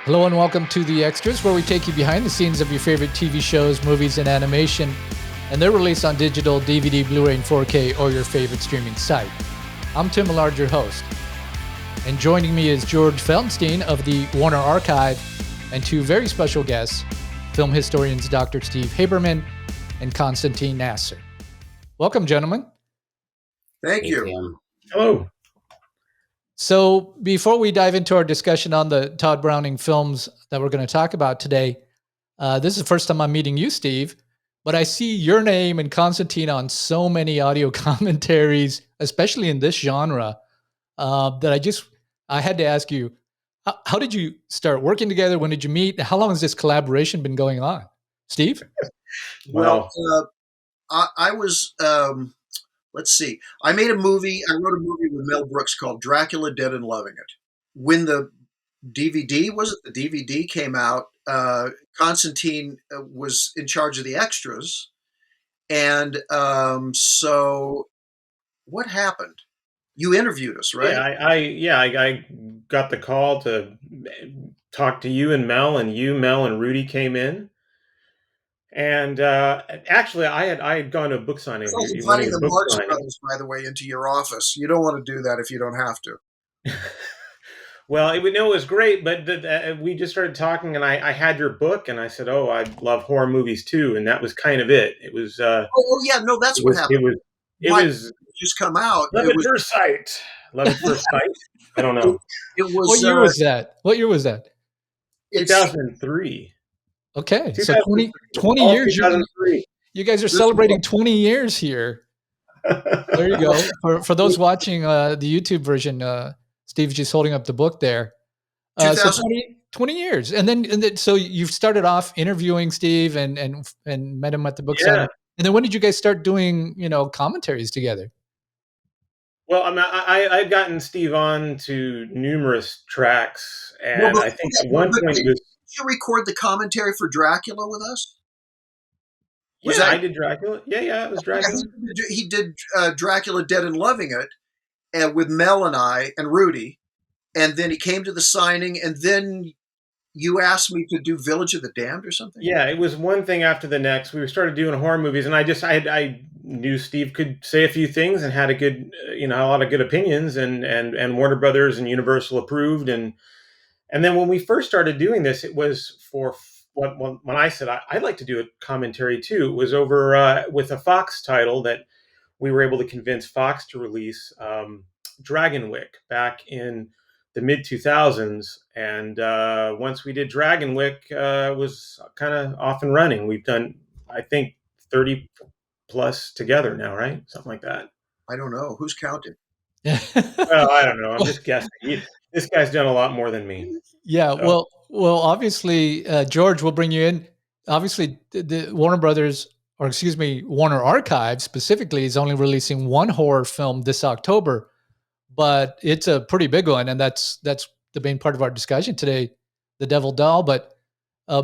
Hello and welcome to The Extras, where we take you behind the scenes of your favorite TV shows, movies, and animation, and they're released on digital, DVD, Blu-ray, and 4K, or your favorite streaming site. I'm Tim Millard, your host. And joining me is George Feltenstein of the Warner Archive, and two very special guests, film historians Dr. Steve Haberman and Constantine Nasr. Welcome, gentlemen. Thank you. Hello. So before we dive into our discussion on the Tod Browning films that we're going to talk about today, this is the first time I'm meeting you, Steve, but I see your name and Constantine on so many audio commentaries, especially in this genre, that I had to ask you, how did you start working together? When did you meet? How long has this collaboration been going on? Steve? Well, I was... let's see. I wrote a movie with Mel Brooks called Dracula, Dead and Loving It. When the DVD came out, Constantine was in charge of the extras. And so what happened? You interviewed us, right? I got the call to talk to you and Mel, Mel and Rudy came in. And actually, I had gone to a book signing. It's like inviting the Marx Brothers, by the way, into your office. You don't want to do that if you don't have to. Well, it was great, but we just started talking, and I had your book, and I said, "Oh, I love horror movies too," and that was kind of it. It was. That's what happened. It was just come out. Love at first sight. Love at first sight. I don't know. It was. What year was that? 2003. Okay, so 20 years. You guys are celebrating 20 years here. There you go. For those watching the YouTube version, Steve's just holding up the book there. So 20 years, and then so you've started off interviewing Steve and met him at the book signing. And then when did you guys start doing commentaries together? Well, I've gotten Steve on to numerous tracks, and I think at one point did you record the commentary for Dracula with us? I did Dracula. Yeah, it was Dracula. He did Dracula, Dead and Loving It, and with Mel and I and Rudy, and then he came to the signing, and then you asked me to do Village of the Damned or something. Yeah, it was one thing after the next. We started doing horror movies, and I knew Steve could say a few things and had a lot of good opinions, and Warner Brothers and Universal approved, and then when we first started doing this, it was for when I said I'd like to do a commentary too. It was over with a Fox title that we were able to convince Fox to release, Dragonwyck, back in the mid 2000s. And once we did Dragonwyck, it was kind of off and running. We've done, I think, 30 plus together now, right? Something like that. I don't know. Who's counting? Well, I don't know. I'm just guessing. This guy's done a lot more than me. Yeah. So. Well, obviously, George, will bring you in. Obviously, the Warner Brothers, or excuse me, Warner Archive specifically, is only releasing one horror film this October, but it's a pretty big one, and that's the main part of our discussion today, The Devil Doll. But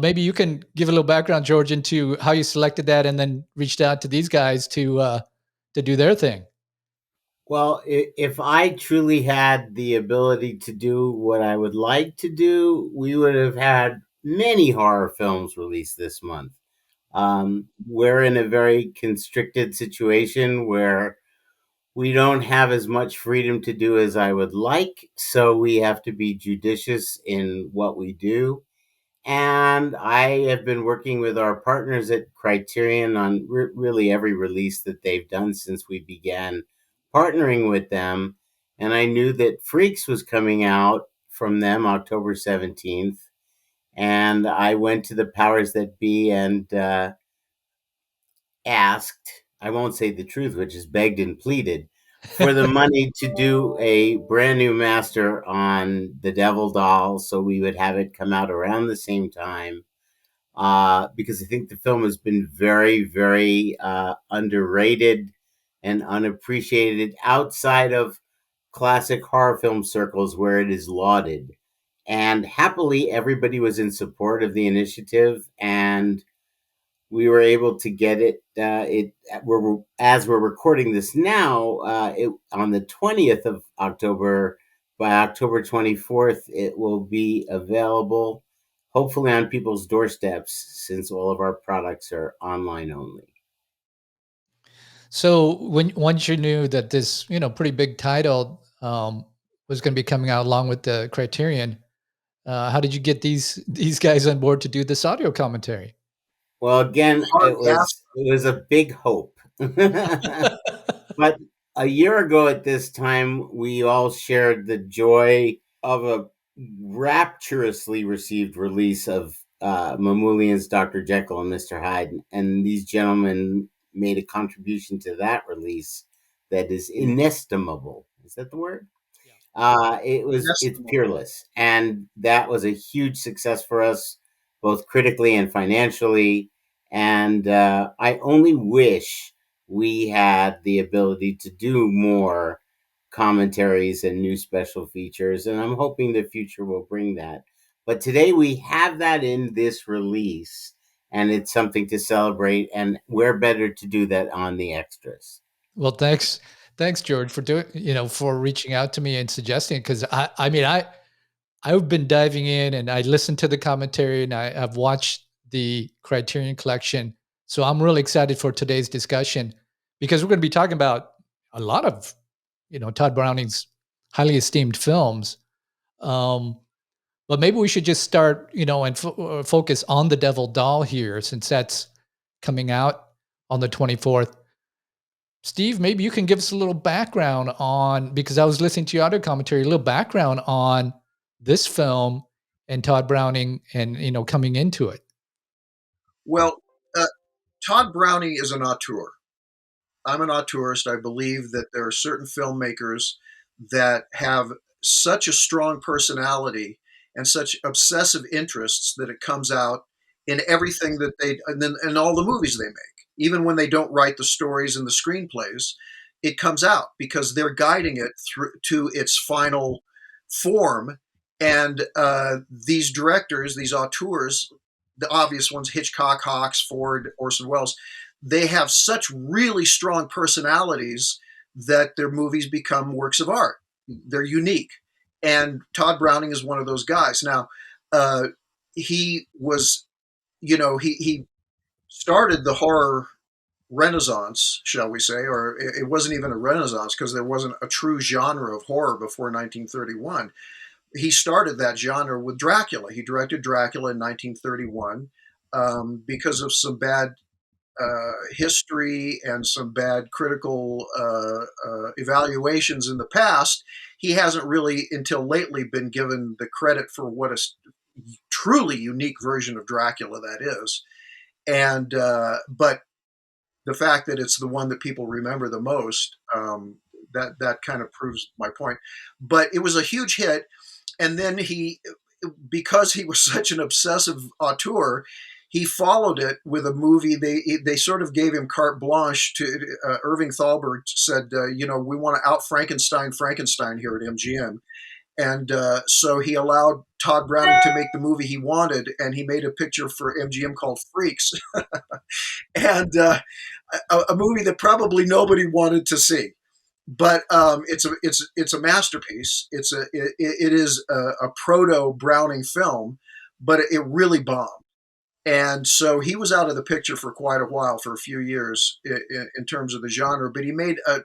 maybe you can give a little background, George, into how you selected that, and then reached out to these guys to do their thing. Well, if I truly had the ability to do what I would like to do, we would have had many horror films released this month. We're in a very constricted situation where we don't have as much freedom to do as I would like, so we have to be judicious in what we do. And I have been working with our partners at Criterion on really every release that they've done since we began partnering with them, and I knew that Freaks was coming out from them October 17th, and I went to the powers that be and asked, I won't say the truth, which is begged and pleaded, for the money to do a brand new master on The Devil Doll, so we would have it come out around the same time, because I think the film has been very, very underrated and unappreciated outside of classic horror film circles where it is lauded. And happily, everybody was in support of the initiative, and we were able to get it. As we're recording this now, on the 20th of October, by October 24th, it will be available. hopefully on people's doorsteps, since all of our products are online only. So once you knew that this, pretty big title was going to be coming out along with the Criterion, how did you get these guys on board to do this audio commentary? Well, again, Hard it was a big hope. But a year ago at this time, we all shared the joy of a rapturously received release of Mamoulian's Dr. Jekyll and Mr. Hyde. And these gentlemen made a contribution to that release that is inestimable. Is that the word? It's peerless. And that was a huge success for us, both critically and financially. And I only wish we had the ability to do more commentaries and new special features. And I'm hoping the future will bring that. But today we have that in this release, and it's something to celebrate. And we're better to do that on the extras. Well, thanks, George, for for reaching out to me and suggesting it. Because I've been diving in and I listened to the commentary and I've watched the Criterion Collection. So I'm really excited for today's discussion because we're going to be talking about a lot of, Tod Browning's highly esteemed films. But maybe we should just start, and focus on The Devil Doll here, since that's coming out on the 24th. Steve, maybe you can give us a little background on, because I was listening to your audio commentary, a little background on this film and Tod Browning and, coming into it. Well, Tod Browning is an auteur. I'm an auteurist. I believe that there are certain filmmakers that have such a strong personality and such obsessive interests that it comes out in everything that they, and then in all the movies they make. Even when they don't write the stories and the screenplays, it comes out because they're guiding it through to its final form. And these directors, these auteurs, the obvious ones, Hitchcock, Hawks, Ford, Orson Welles, they have such really strong personalities that their movies become works of art. They're unique. And Tod Browning is one of those guys. Now, he was, he started the horror renaissance, shall we say, or it wasn't even a renaissance because there wasn't a true genre of horror before 1931. He started that genre with Dracula. He directed Dracula in 1931 because of some bad history and some bad critical evaluations in the past. He hasn't really, until lately, been given the credit for what a truly unique version of Dracula that is. And but the fact that it's the one that people remember the most, that kind of proves my point. But it was a huge hit, and then because he was such an obsessive auteur, he followed it with a movie. They sort of gave him carte blanche to Irving Thalberg said, we want to out Frankenstein here at MGM. And so he allowed Tod Browning to make the movie he wanted, and he made a picture for MGM called Freaks, and a movie that probably nobody wanted to see. But it's a masterpiece. It is a proto Browning film, but it really bombed. And so he was out of the picture for quite a while, for a few years in terms of the genre. But he made a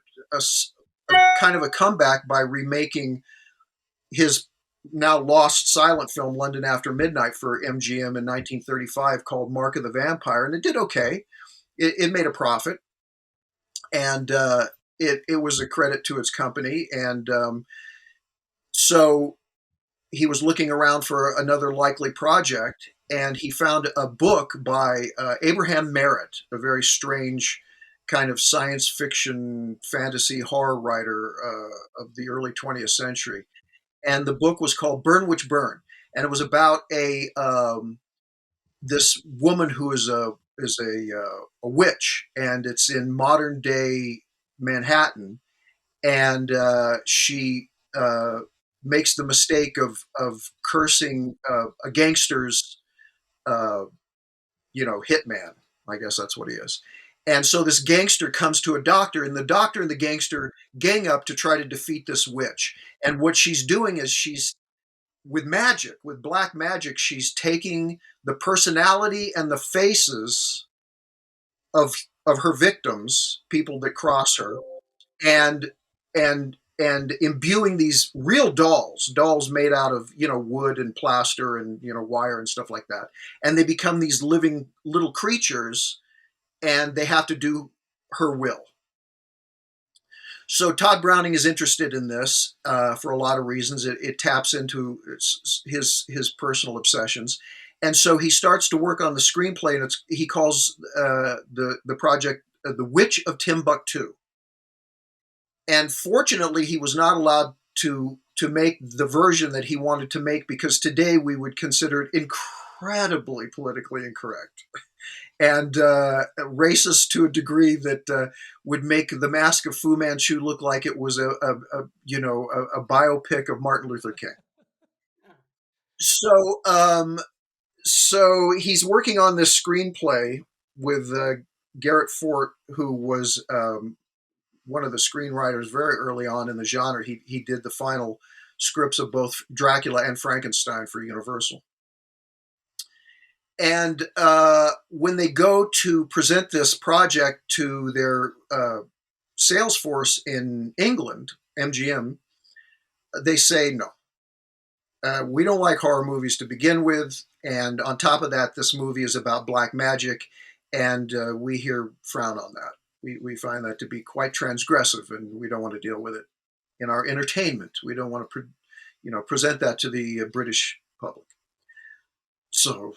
kind of a comeback by remaking his now lost silent film London After Midnight for MGM in 1935 called Mark of the Vampire, and it did okay. It made a profit, and it was a credit to its company. And so he was looking around for another likely project, and he found a book by Abraham Merritt, a very strange kind of science fiction, fantasy, horror writer of the early 20th century. And the book was called Burn Witch Burn, and it was about this woman who is a witch, and it's in modern day Manhattan, and she makes the mistake of cursing a gangster's hitman. I guess that's what he is. And so this gangster comes to a doctor, and the doctor and the gangster gang up to try to defeat this witch. And what she's doing is she's with magic, with black magic, she's taking the personality and the faces of her victims, people that cross her, and and imbuing these real dolls made out of wood and plaster and wire and stuff like that, and they become these living little creatures, and they have to do her will. So Tod Browning is interested in this for a lot of reasons. It taps into his personal obsessions, and so he starts to work on the screenplay, and he calls the project "The Witch of Timbuktu." And fortunately, he was not allowed to make the version that he wanted to make, because today we would consider it incredibly politically incorrect and racist to a degree that would make The Mask of Fu Manchu look like it was a biopic of Martin Luther King. So he's working on this screenplay with Garrett Fort, who was one of the screenwriters very early on in the genre. He did the final scripts of both Dracula and Frankenstein for Universal. And when they go to present this project to their sales force in England, MGM, they say no. We don't like horror movies to begin with, and on top of that, this movie is about black magic, and we here frown on that. We find that to be quite transgressive, and we don't want to deal with it in our entertainment. We don't want to, present that to the British public. So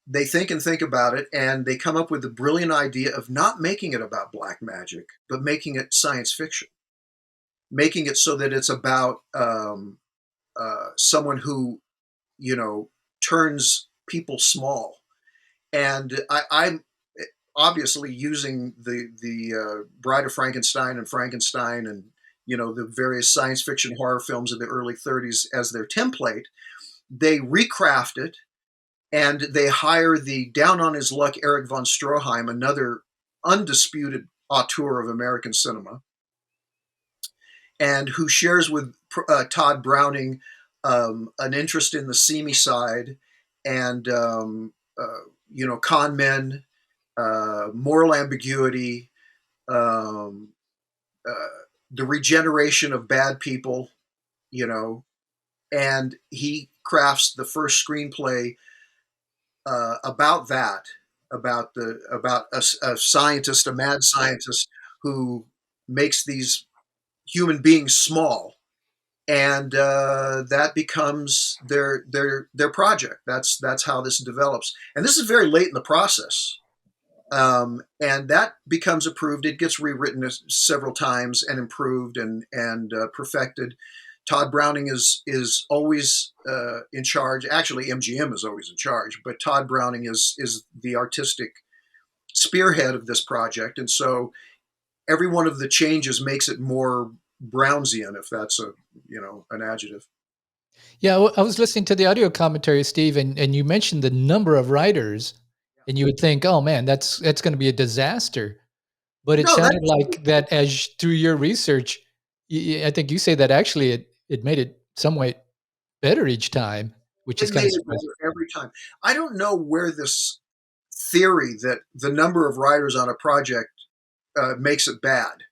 they think about it, and they come up with the brilliant idea of not making it about black magic, but making it science fiction, making it so that it's about someone who, turns people small. And I'm obviously using the Bride of Frankenstein and the various science fiction horror films of the early 30s as their template. They recraft it, and they hire the down on his luck Erich von Stroheim, another undisputed auteur of American cinema, and who shares with Tod Browning an interest in the seamy side and con men, moral ambiguity, the regeneration of bad people, and he crafts the first screenplay about that, about a scientist, a mad scientist who makes these human beings small, and that becomes their project. That's how this develops, and this is very late in the process. And that becomes approved. It gets rewritten several times and improved and perfected. Tod Browning is always in charge. Actually, MGM is always in charge, but Tod Browning is the artistic spearhead of this project, and so every one of the changes makes it more Brownsian, if that's an adjective. Yeah, I was listening to the audio commentary, Steve, and you mentioned the number of writers, and you would think, oh man, that's going to be a disaster. But it sounded like that as through your research, I think you say that actually it made it somewhat better each time, which is kind of surprising. Every time. I don't know where this theory that the number of writers on a project makes it bad.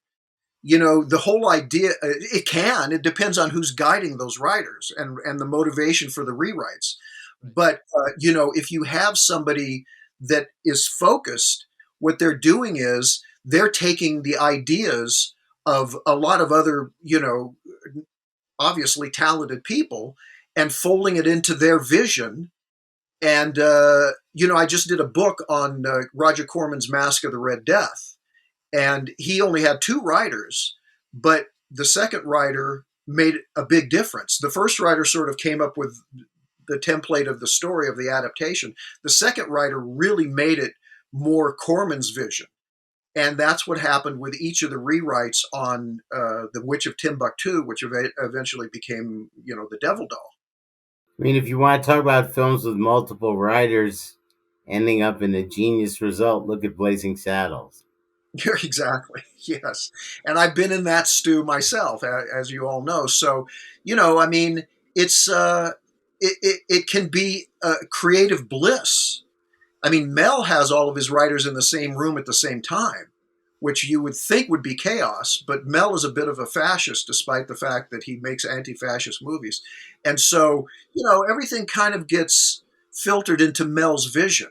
The whole idea, it depends on who's guiding those writers and the motivation for the rewrites. Right. But, if you have somebody that is focused, what they're doing is they're taking the ideas of a lot of other, obviously talented people and folding it into their vision. And, I just did a book on Roger Corman's Mask of the Red Death. And he only had 2 writers, but the second writer made a big difference. The first writer sort of came up with the template of the story of the adaptation. The second writer really made it more Corman's vision. And that's what happened with each of the rewrites on The Witch of Timbuktu, which eventually became, The Devil Doll. I mean, if you want to talk about films with multiple writers ending up in a genius result, look at Blazing Saddles. Yeah, exactly. Yes. And I've been in that stew myself, as you all know. So, I mean, it can be creative bliss. I mean, Mel has all of his writers in the same room at the same time, which you would think would be chaos, but Mel is a bit of a fascist despite the fact that he makes anti-fascist movies. And so, everything kind of gets filtered into Mel's vision.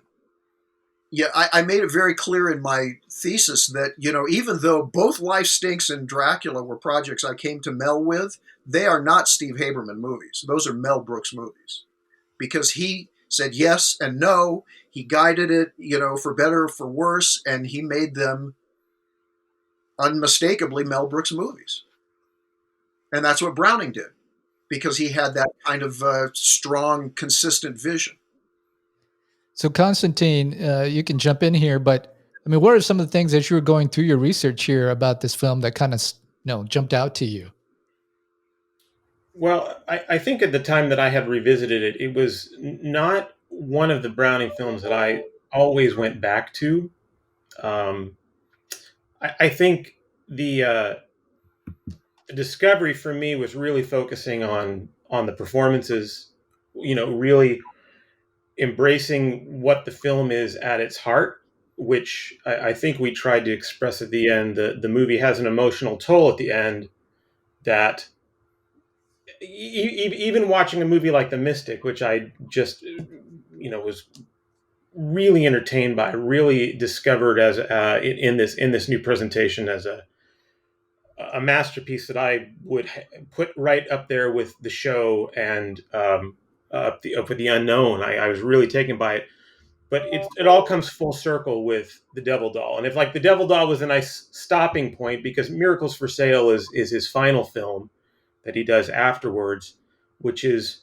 Yeah, I made it very clear in my thesis that, even though both Life Stinks and Dracula were projects I came to Mel with, they are not Steve Haberman movies. Those are Mel Brooks movies because he said yes and no. He guided it, for better or for worse, and he made them unmistakably Mel Brooks movies. And that's what Browning did because he had that kind of strong, consistent vision. So Constantine, you can jump in here, but I mean, what are some of the things as you were going through your research here about this film that kind of, jumped out to you? Well, I think at the time that I had revisited it, it was not one of the Browning films that I always went back to. Um, I think the discovery for me was really focusing on the performances, really embracing what the film is at its heart, which I think we tried to express at the end. The movie has an emotional toll at the end that even watching a movie like The Mystic, which I just was really entertained by, really discovered as in this new presentation as a masterpiece that I would put right up there with The Show and up with The Unknown. I was really taken by it, but it all comes full circle with The Devil Doll. And if like The Devil Doll was a nice stopping point because Miracles for Sale is his final film that he does afterwards, which is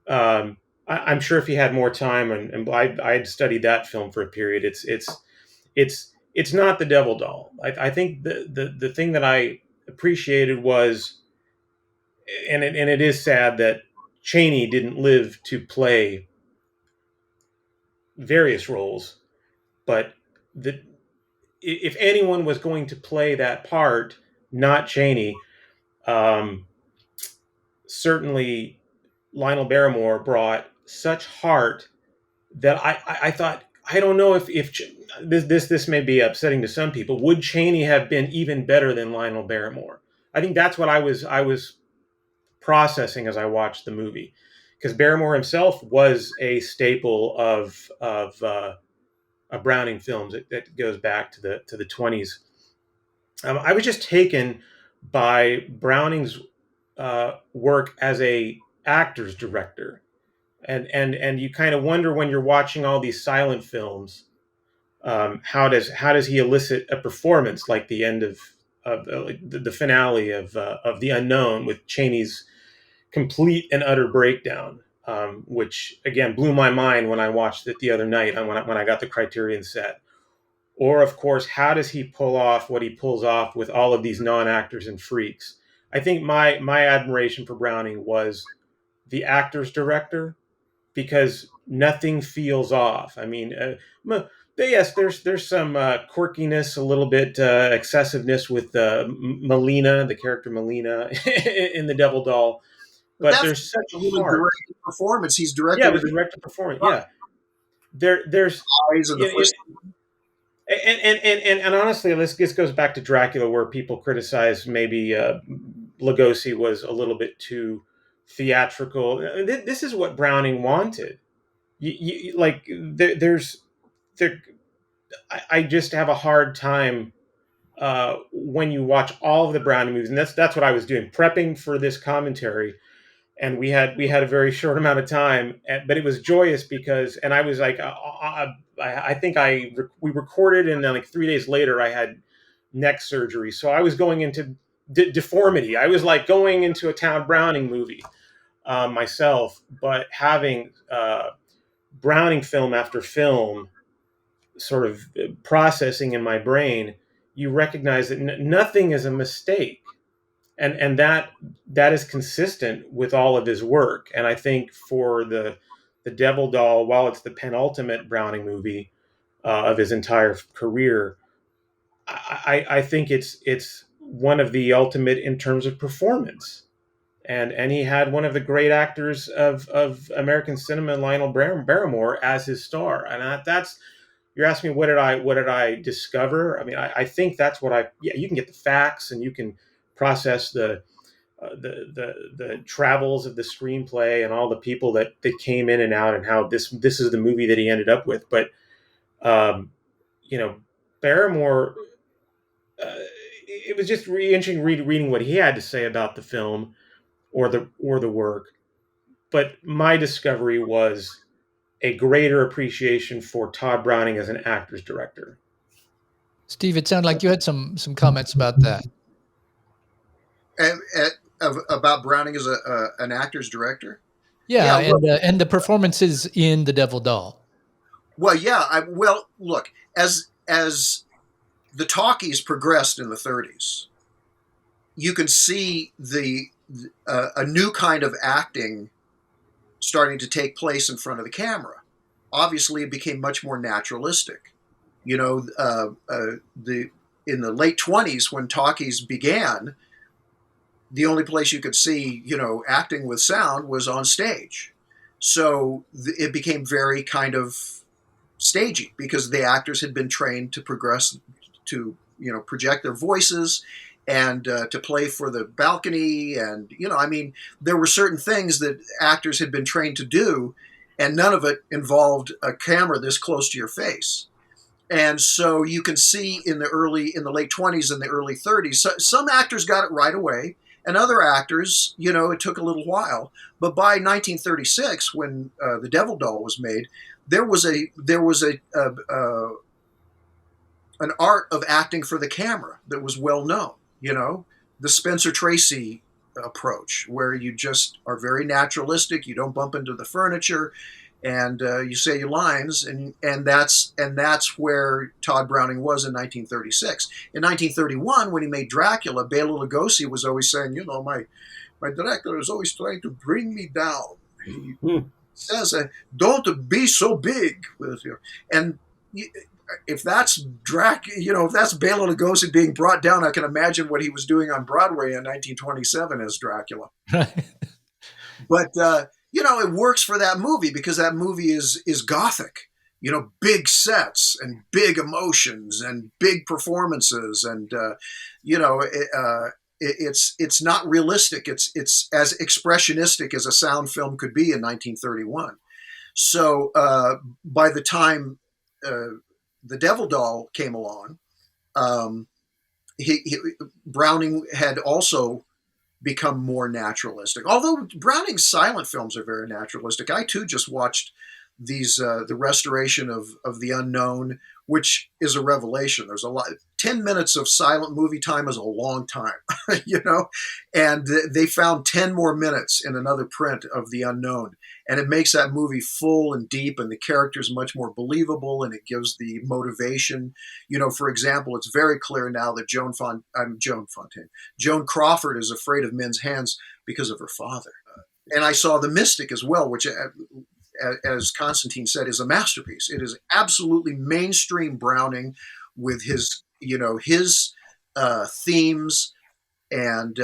I'm sure if he had more time and I had studied that film for a period. It's not The Devil Doll. I think the thing that I appreciated was, and it is sad that Chaney didn't live to play various roles, but the if anyone was going to play that part, not Chaney, um, certainly Lionel Barrymore brought such heart that I thought, I don't know if this may be upsetting to some people. Would Chaney have been even better than Lionel Barrymore? I think that's what I was processing as I watched the movie, because Barrymore himself was a staple of Browning films that goes back to the 20s. I was just taken by Browning's work as a actor's director, and you kind of wonder when you're watching all these silent films, how does he elicit a performance like the end of like the finale of The Unknown with Chaney's complete and utter breakdown, which again blew my mind when I watched it the other night when I got the Criterion set. Or, of course, how does he pull off what he pulls off with all of these non-actors and freaks? I think my admiration for Browning was the actor's director, because nothing feels off. I mean, yes, there's some quirkiness, a little bit excessiveness with Melina, the character Melina in The Devil Doll, but That's there's such a really heart. directed performance. He's Yeah, directed with with the his director performance. Yeah, there's eyes and the it, first. and honestly, this goes back to Dracula, where people criticize maybe Lugosi was a little bit too theatrical. This is what Browning wanted. Like there's there. I just have a hard time when you watch all of the Browning movies, and that's what I was doing, prepping for this commentary. And we had a very short amount of time, but it was joyous because, and I was like, I think we recorded, and then like 3 days later I had neck surgery, so I was going into deformity. I was like going into a Todd Browning movie myself, but having Browning film after film sort of processing in my brain, you recognize that nothing is a mistake, and that is consistent with all of his work. And I think for the Devil Doll, while it's the penultimate Browning movie of his entire career, I think it's one of the ultimate in terms of performance. And he had one of the great actors of American cinema, Lionel Barrymore, as his star. And that's, you're asking me what did I discover? I mean, I think that's what you can get the facts and you can process the travels of the screenplay and all the people that came in and out and how this is the movie that he ended up with. But um, you know, Barrymore, it was just interesting reading what he had to say about the film or the work. But my discovery was a greater appreciation for Tod Browning as an actor's director. Steve, it sounded like you had some comments about that. About Browning as an actor's director. Yeah, and the performances in The Devil Doll. Well, yeah. Look, as the talkies progressed in the 30s, you can see a new kind of acting starting to take place in front of the camera. Obviously, it became much more naturalistic. You know, in the late 20s, when talkies began, the only place you could see, acting with sound was on stage. So it became very kind of stagey because the actors had been trained to progress, to, project their voices and to play for the balcony. And, there were certain things that actors had been trained to do, and none of it involved a camera this close to your face. And so you can see in the late 20s and the early 30s, some actors got it right away, and other actors, it took a little while. But by 1936, when The Devil Doll was made, there was an art of acting for the camera that was well known. The Spencer Tracy approach, where you just are very naturalistic, you don't bump into the furniture, and you say your lines, and that's where Tod Browning was in 1936. In 1931, when he made Dracula, Bela Lugosi was always saying, my director is always trying to bring me down. He says, "Don't be so big with you." And if that's if that's Bela Lugosi being brought down, I can imagine what he was doing on Broadway in 1927 as Dracula. But it works for that movie because that movie is gothic. Big sets and big emotions and big performances, and it's not realistic. It's as expressionistic as a sound film could be in 1931. So by the time The Devil Doll came along, Browning had also become more naturalistic. Although Browning's silent films are very naturalistic. I too just watched the restoration of The Unknown, which is a revelation. There's a lot. 10 minutes of silent movie time is a long time, and they found 10 more minutes in another print of The Unknown. And it makes that movie full and deep, and the characters much more believable, and it gives the motivation. For example, it's very clear now that Joan Crawford is afraid of men's hands because of her father. And I saw The Mystic as well, which, as Constantine said, is a masterpiece. It is absolutely mainstream Browning with his themes, and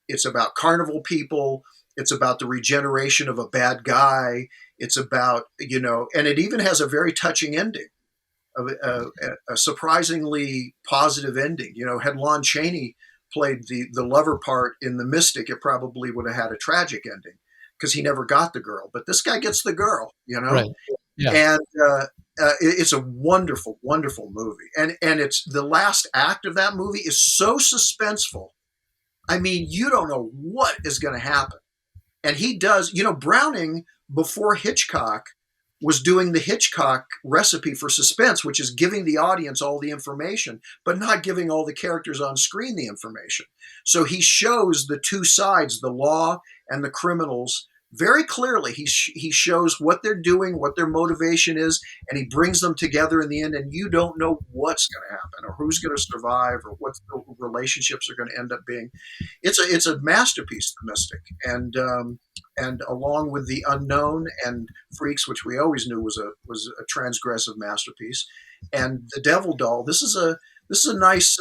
it's about carnival people. It's about the regeneration of a bad guy. It's about, and it even has a very touching ending, a surprisingly positive ending. Had Lon Chaney played the lover part in The Mystic, it probably would have had a tragic ending because he never got the girl. But this guy gets the girl, Right. Yeah. And it's a wonderful, wonderful movie. And it's the last act of that movie is so suspenseful. I mean, you don't know what is going to happen. And he does, Browning, before Hitchcock, was doing the Hitchcock recipe for suspense, which is giving the audience all the information, but not giving all the characters on screen the information. So he shows the two sides, the law and the criminals, very clearly. He shows what they're doing, what their motivation is, and he brings them together in the end, and you don't know what's going to happen or who's going to survive or what the relationships are going to end up being. It's a masterpiece, The Mystic. And along with The Unknown and Freaks, which we always knew was a transgressive masterpiece, And The Devil Doll. This is a nice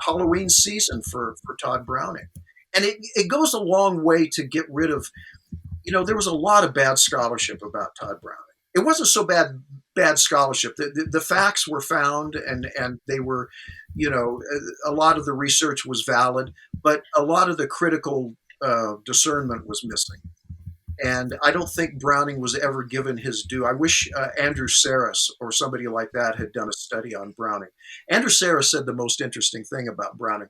Halloween season for Todd Browning, and it goes a long way to get rid of. There was a lot of bad scholarship about Todd Browning. It wasn't so bad scholarship. The facts were found, and they were, a lot of the research was valid, but a lot of the critical discernment was missing. And I don't think Browning was ever given his due. I wish Andrew Sarris or somebody like that had done a study on Browning. Andrew Sarris said the most interesting thing about Browning.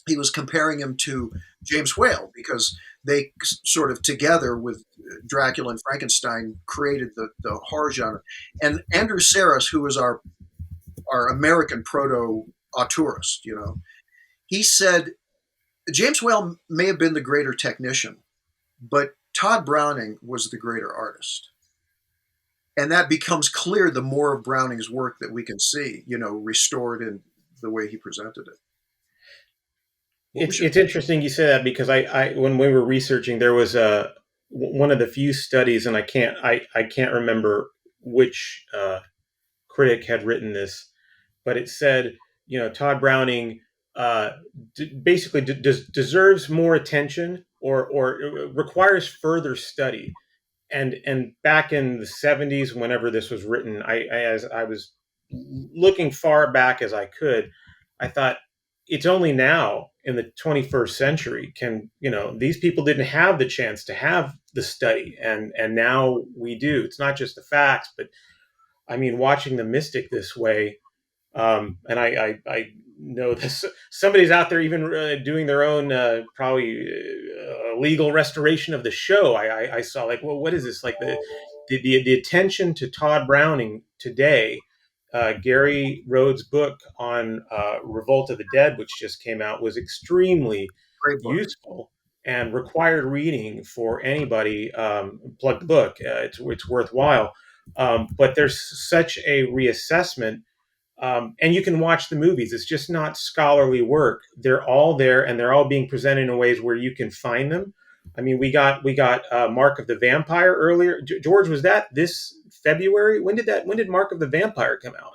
He was comparing him to James Whale because they sort of together with Dracula and Frankenstein created the horror genre. And Andrew Sarris, who was our American proto-auteurist, he said James Whale may have been the greater technician, but Tod Browning was the greater artist. And that becomes clear the more of Browning's work that we can see, restored in the way he presented it. It's interesting you say that, because I when we were researching, there was one of the few studies, and I can't remember which critic had written this, but it said, Tod Browning basically deserves more attention, or requires further study. And back in the 70s, whenever this was written, as I was looking far back as I could, I thought, it's only now in the 21st century these people didn't have the chance to have the study, and now we do. It's not just the facts, but I mean, watching The Mystic this way, and I know this, somebody's out there even doing their own probably legal restoration of the show. I saw, like, well, what is this? Like the attention to Tod Browning today. Gary Rhodes' book on Revolt of the Dead, which just came out, was extremely useful and required reading for anybody. Plug the book; it's worthwhile. But there's such a reassessment, and you can watch the movies. It's just not scholarly work. They're all there, and they're all being presented in ways where you can find them. I mean, we got Mark of the Vampire earlier. George, was that this February? When did Mark of the Vampire come out?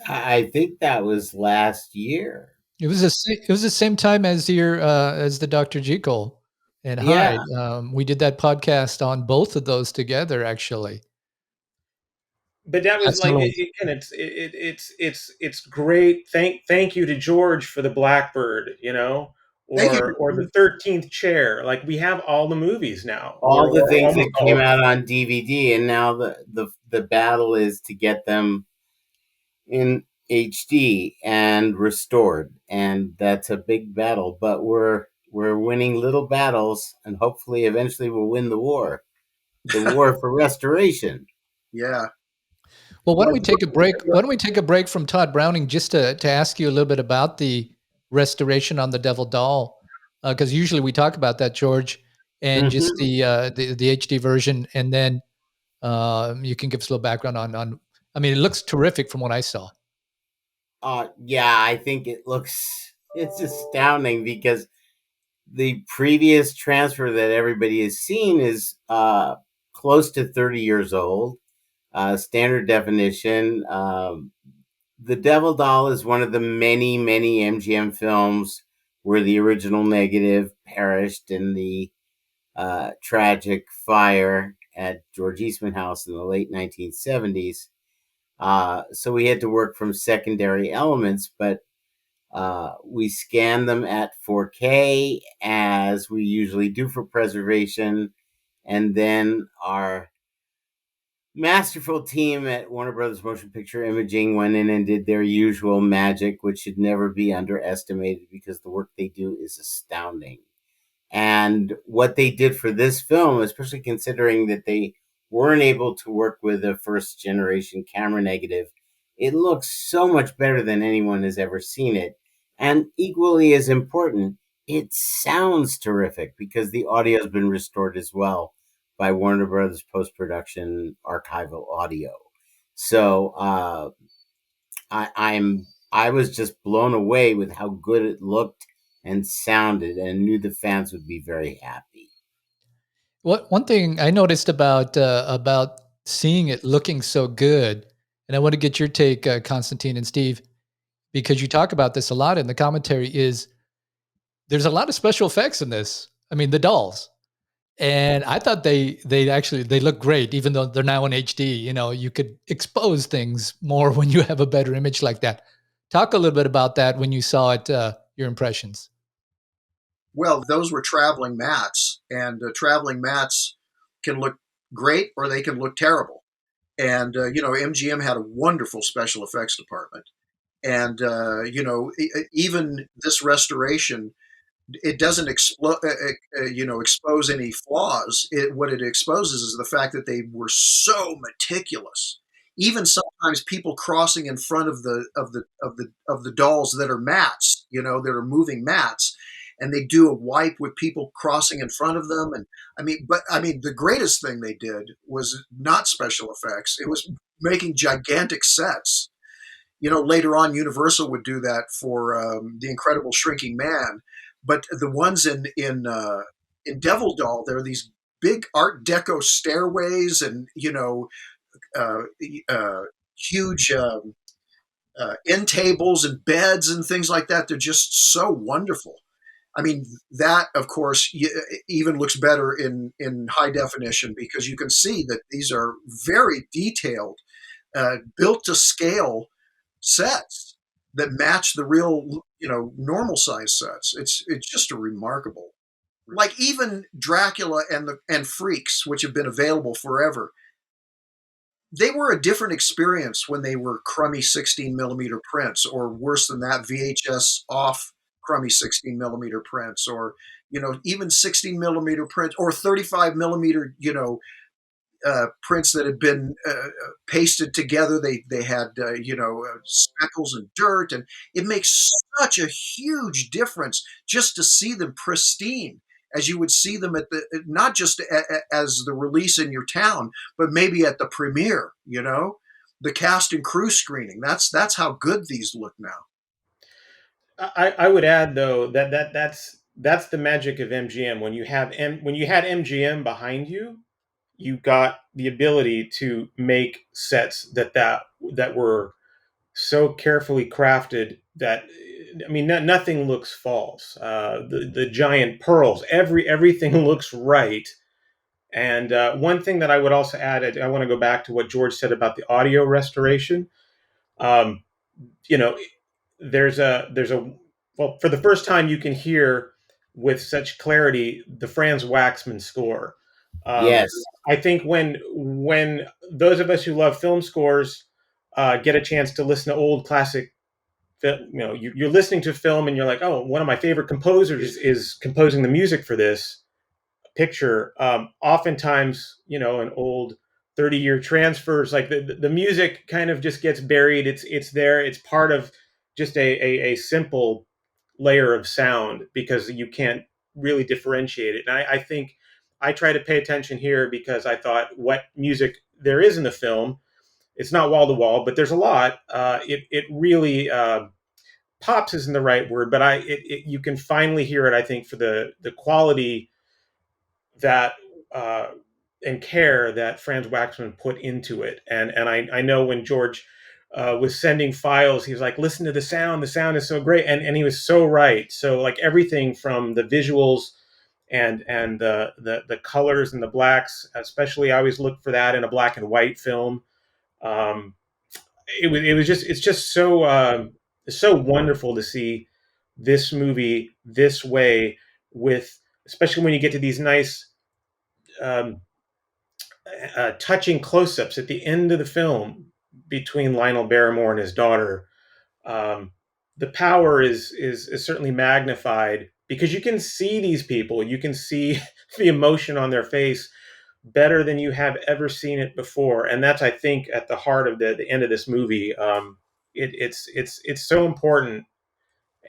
I think that was last year. It was the same time as the Dr. Jekyll and Hyde. We did that podcast on both of those together, actually. But that was it's great. Thank you to George for the Blackbird, or the 13th Chair. Like, we have all the movies now, all the things that came out on DVD, and now the battle is to get them in HD and restored, and that's a big battle. But we're winning little battles, and hopefully, eventually, we'll win the war for restoration. Yeah. Well, why don't we take a break? Why don't we take a break from Tod Browning just to ask you a little bit about the restoration on The Devil Doll? Because usually we talk about that, George, and just the HD version, and then you can give us a little background on. I mean, it looks terrific from what I saw. Yeah, I think it's astounding, because the previous transfer that everybody has seen is close to 30 years old. Standard definition. The Devil Doll is one of the many, many MGM films where the original negative perished in the tragic fire at George Eastman House in the late 1970s. So we had to work from secondary elements, but we scanned them at 4K, as we usually do for preservation, and then our masterful team at Warner Brothers Motion Picture Imaging went in and did their usual magic, which should never be underestimated, because the work they do is astounding. And what they did for this film, especially considering that they weren't able to work with a first-generation camera negative, it looks so much better than anyone has ever seen it. And equally as important, it sounds terrific, because the audio has been restored as well by Warner Brothers post-production archival audio. So I was just blown away with how good it looked and sounded, and knew the fans would be very happy. One thing I noticed about seeing it looking so good and I want to get your take, Constantine and Steve, because you talk about this a lot in the commentary, is there's a lot of special effects in this. I mean, the dolls. And I thought they look great, even though they're now in HD. You know, you could expose things more when you have a better image like that. Talk a little bit about that when you saw it, your impressions. Well, those were traveling mats, and traveling mats can look great or they can look terrible. And, MGM had a wonderful special effects department. And, even this restoration, it doesn't expose any flaws. What it exposes is the fact that they were so meticulous. Even sometimes people crossing in front of the dolls that are mats, that are moving mats, and they do a wipe with people crossing in front of them. And the greatest thing they did was not special effects. It was making gigantic sets. Later on, Universal would do that for The Incredible Shrinking Man, but the ones in Devil Doll, there are these big Art Deco stairways and uh, huge end tables and beds and things like that. They're just so wonderful. I mean, that of course even looks better in high definition, because you can see that these are very detailed, built to scale sets that match the real, normal size sets. It's just a remarkable. Like even Dracula and Freaks, which have been available forever, they were a different experience when they were crummy 16 millimeter prints, or worse than that, VHS off crummy 16 millimeter prints, or even 16 millimeter prints, or 35 millimeter prints that had been pasted together. They had speckles and dirt, and it makes such a huge difference just to see them pristine, as you would see them at the, not just as the release in your town, but maybe at the premiere. The cast and crew screening. That's how good these look now. I would add though that's the magic of MGM. When you had MGM behind you, you got the ability to make sets that were so carefully crafted that, I mean, nothing looks false. The giant pearls, everything looks right. And one thing that I would also add, I want to go back to what George said about the audio restoration. Um, you know, there's a well, for the first time you can hear with such clarity the Franz Waxman score. Yes. I think when those of us who love film scores get a chance to listen to old classic, you're listening to film and you're like, oh, one of my favorite composers is composing the music for this picture. Oftentimes, an old 30-year transfers, like the music kind of just gets buried. It's there. It's part of just a simple layer of sound, because you can't really differentiate it. And I think I try to pay attention here, because I thought what music there is in the film, it's not wall to wall, but there's a lot. It really pops isn't the right word, but you can finally hear it. I think for the quality that and care that Franz Waxman put into it. And I know when George was sending files, he was like, listen to the sound is so great. And he was so right. So like everything from the visuals and the colors and the blacks, especially I always look for that in a black and white film. It's just so wonderful to see this movie this way, with especially when you get to these nice um, touching close-ups at the end of the film between Lionel Barrymore and his daughter. The power is certainly magnified, because you can see these people, you can see the emotion on their face better than you have ever seen it before, and that's, I think, at the heart of the end of this movie. It's so important,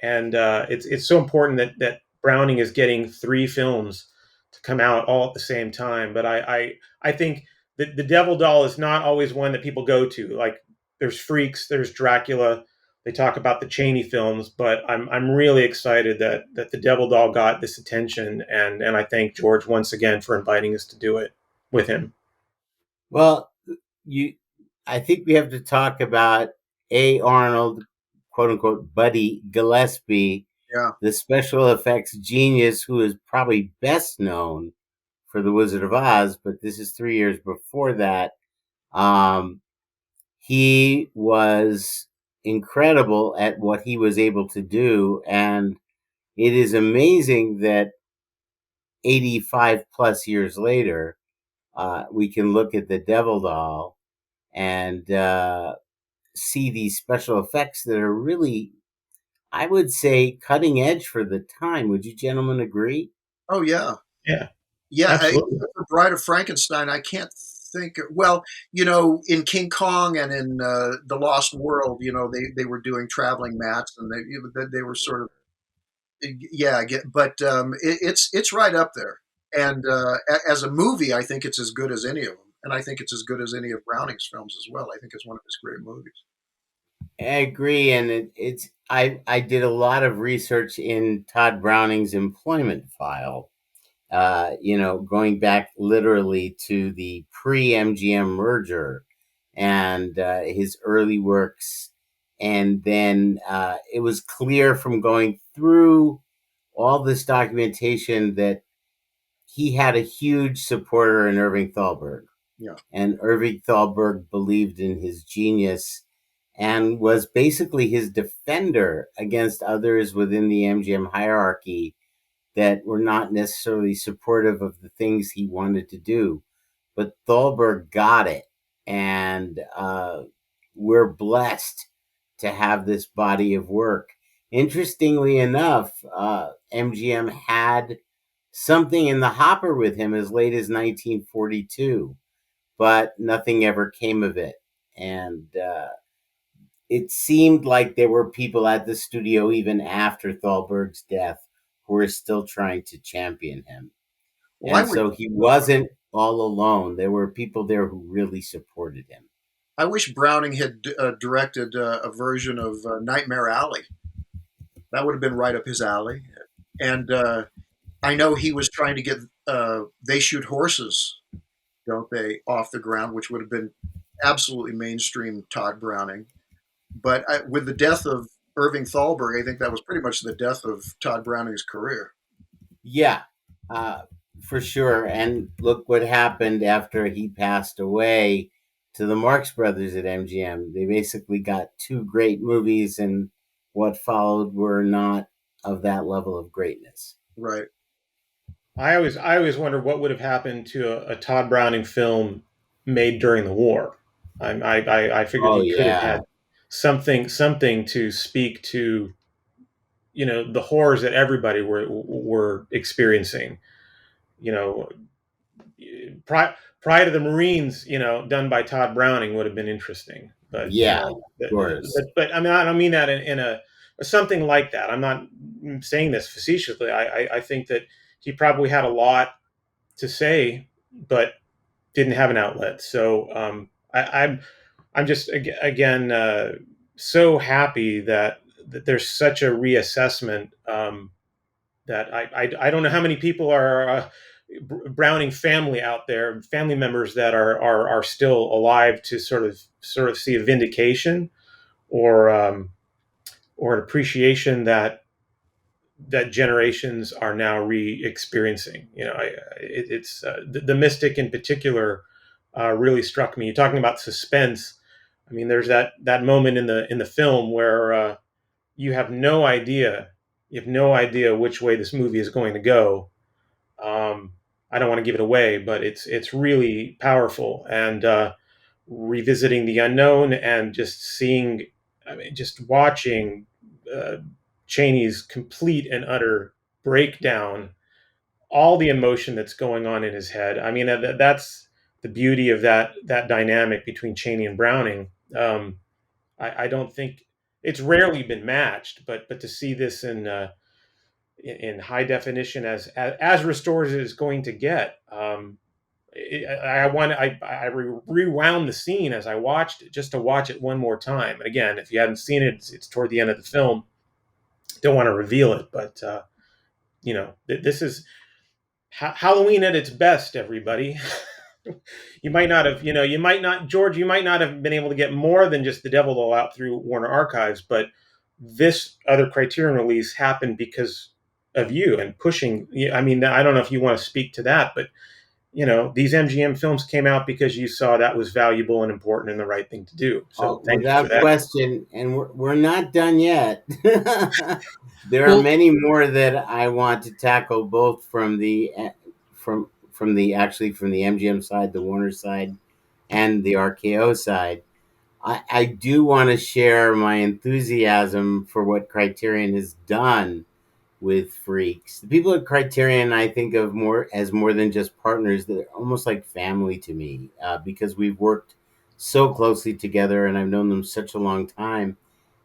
and it's so important that Browning is getting 3 films to come out all at the same time. But I think that the Devil Doll is not always one that people go to. Like, there's Freaks, there's Dracula. They talk about the Chaney films, but I'm really excited that the Devil Doll got this attention, and I thank George once again for inviting us to do it with him. Well, you I think we have to talk about A. Arnold, quote unquote, Buddy Gillespie, Yeah. the special effects genius who is probably best known for The Wizard of Oz, but this is 3 years before that. He was incredible at what he was able to do, and it is amazing that 85 plus years later, we can look at the Devil Doll and see these special effects that are really, I would say, cutting edge for the time. Would you gentlemen agree? Oh yeah. Yeah, Yeah. absolutely. For Bride of Frankenstein, I can't think. Well, in King Kong and in The Lost World, they were doing traveling mats, and they were sort of, yeah. But it's right up there. And as a movie, I think it's as good as any of them, and I think it's as good as any of Browning's films as well. I think it's one of his great movies. I agree, and it's I did a lot of research in Tod Browning's employment file. Going back literally to the pre-MGM merger and his early works, and then it was clear from going through all this documentation that he had a huge supporter in Irving Thalberg. Yeah. And Irving Thalberg believed in his genius and was basically his defender against others within the MGM hierarchy that were not necessarily supportive of the things he wanted to do. But Thalberg got it. And we're blessed to have this body of work. Interestingly enough, MGM had something in the hopper with him as late as 1942, but nothing ever came of it. And it seemed like there were people at the studio even after Thalberg's death who were still trying to champion him. Well, and so he wasn't all alone. There were people there who really supported him. I wish Browning had directed a version of Nightmare Alley. That would have been right up his alley. And I know he was trying to get They Shoot Horses, don't they, off the ground, which would have been absolutely mainstream Tod Browning. But with the death of Irving Thalberg, I think that was pretty much the death of Tod Browning's career. Yeah, for sure. And look what happened after he passed away to the Marx Brothers at MGM. They basically got two great movies, and what followed were not of that level of greatness. Right. I always wonder what would have happened to a Tod Browning film made during the war. I figured he could have had something to speak to, the horrors that everybody were experiencing. Pride of the Marines, done by Tod Browning would have been interesting. But yeah, of course. But I mean, I don't mean that in a something like that. I'm not saying this facetiously. I think that he probably had a lot to say, but didn't have an outlet. So I'm just again so happy that there's such a reassessment. That I don't know how many people are Browning family out there, family members that are still alive to sort of see a vindication or an appreciation that generations are now re-experiencing. It's the Mystic in particular really struck me. You're talking about suspense. I mean, there's that moment in the film where you have no idea which way this movie is going to go. I don't want to give it away, but it's really powerful, and revisiting the unknown and just watching Chaney's complete and utter breakdown, all the emotion that's going on in his head. I mean, that's the beauty of that dynamic between Chaney and Browning. I don't think it's rarely been matched, but to see this in high definition as restored as it's going to get. I rewound the scene as I watched it just to watch it one more time. And again, if you haven't seen it, it's toward the end of the film. Don't want to reveal it, but this is Halloween at its best, everybody. You might not have, George, you might not have been able to get more than just The Devil All Out through Warner Archives, but this other Criterion release happened because of you and pushing. I mean, I don't know if you want to speak to that, but these MGM films came out because you saw that was valuable and important and the right thing to do. So thank you for Without that. question, and we're not done yet. There are Well, many more that I want to tackle, both from the from the MGM side, the Warner side, and the RKO side. I do want to share my enthusiasm for what Criterion has done with Freaks. The people at Criterion I think of more than just partners. They're almost like family to me, because we've worked so closely together and I've known them such a long time.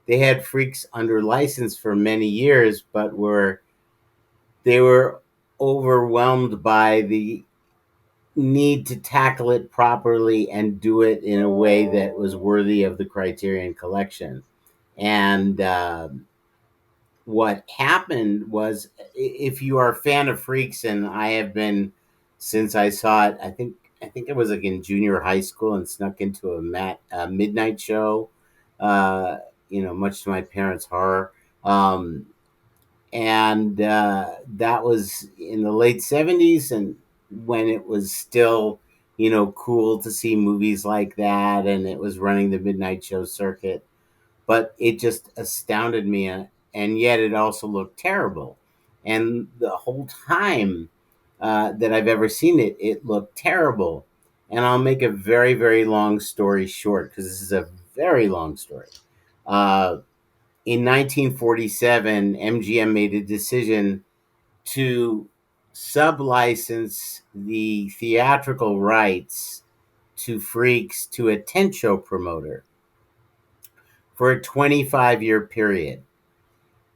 They had Freaks under license for many years, but they were overwhelmed by the need to tackle it properly and do it in a way that was worthy of the Criterion collection. And what happened was, if you are a fan of Freaks, and I have been since I saw it, I think it was like in junior high school, and snuck into a midnight show, much to my parents' horror. And that was in the late 70s, and when it was still cool to see movies like that, and it was running the midnight show circuit. But it just astounded me, and yet it also looked terrible. And the whole time that I've ever seen it, it looked terrible. And I'll make a very, very long story short, because this is a very long story. In 1947, MGM made a decision to sublicense the theatrical rights to Freaks to a tent show promoter for a 25-year period.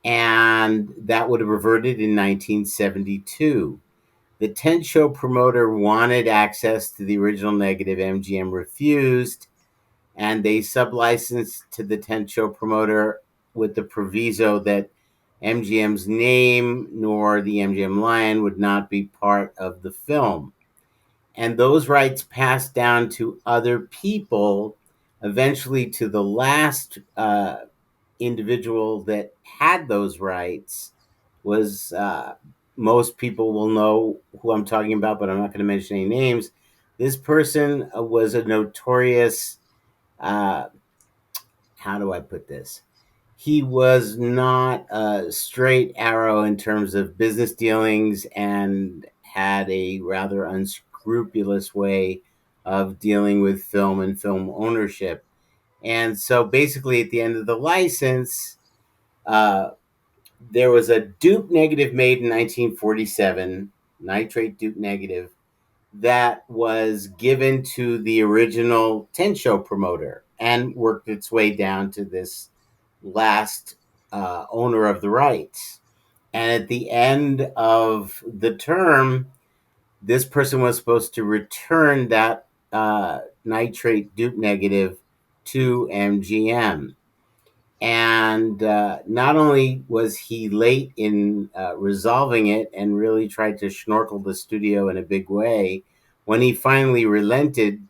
And that would have reverted in 1972. The tent show promoter wanted access to the original negative. MGM refused, and they sublicensed to the tent show promoter with the proviso that MGM's name nor the MGM Lion would not be part of the film. And those rights passed down to other people, eventually to the last individual that had those rights was, most people will know who I'm talking about, but I'm not going to mention any names. This person was a notorious, how do I put this? He was not a straight arrow in terms of business dealings, and had a rather unscrupulous way of dealing with film and film ownership. And so basically, at the end of the license, there was a dupe negative made in 1947, nitrate dupe negative, that was given to the original tent show promoter and worked its way down to this last owner of the rights. And at the end of the term, this person was supposed to return that nitrate dupe negative to MGM. And not only was he late in resolving it and really tried to schnorkel the studio in a big way, when he finally relented,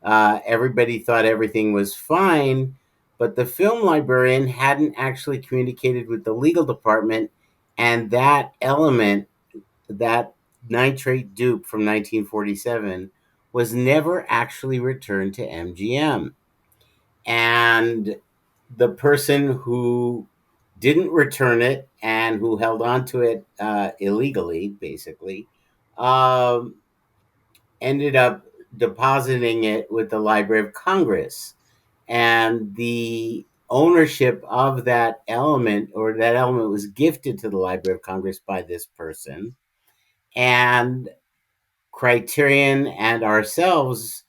everybody thought everything was fine, but the film librarian hadn't actually communicated with the legal department, and that element, that nitrate dupe from 1947, was never actually returned to MGM. And the person who didn't return it and who held on to it illegally, basically, um, ended up depositing it with the Library of Congress. And the ownership of that element, or that element, was gifted to the Library of Congress by this person. And Criterion and ourselves